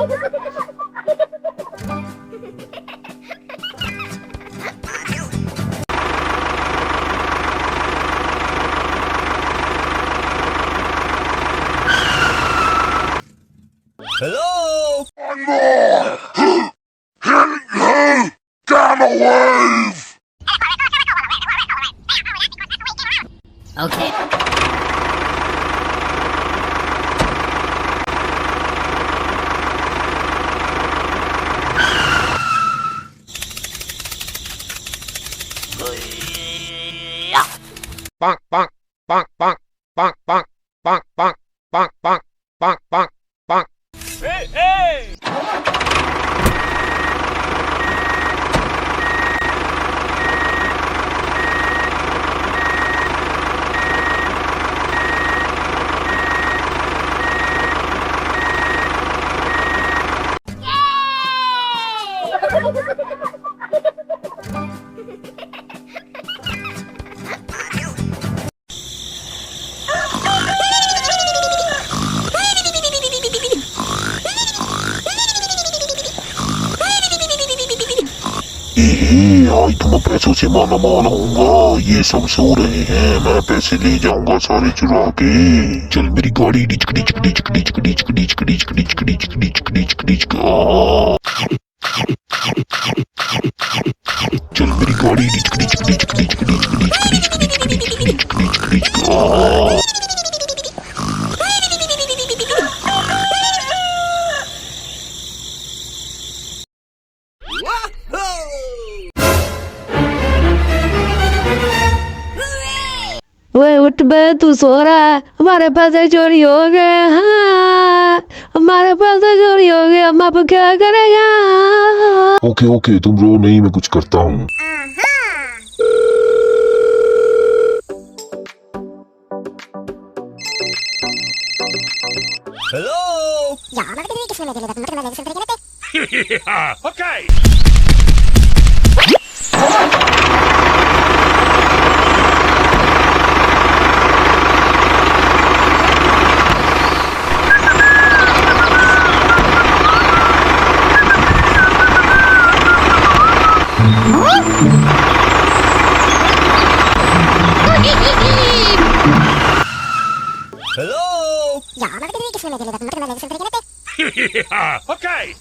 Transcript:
Hello? One more! Hitting down the wave! Okay. Bonk, bonk, bonk, bonk, bonk, bonk, bonk, bonk, bonk, bonk, bonk, bonk, bonk. Hey, hey! आज तुम्हें पैसों से माना मान होगा, ये सब सो रहे हैं, मैं पैसे ले जाऊंगा सारे चुरा के। चल मेरी गाड़ी ditch ditch ditch ditch ditch ditch ditch ditch ditch ditch ditch ditch चल मेरी गाड़ी ditch ditch ditch ditch ditch ditch ditch ditch ditch ditch ditch ditch ओए उठ बे, तू सो रहा है? हमारे पैसे चोरी हो गए। हाँ, हमारे पैसे चोरी हो गए, हम अब क्या करेगा? ओके ओके, तुम रो नहीं, मैं कुछ करता हूँ। Hello? Okay! Hello? Okay!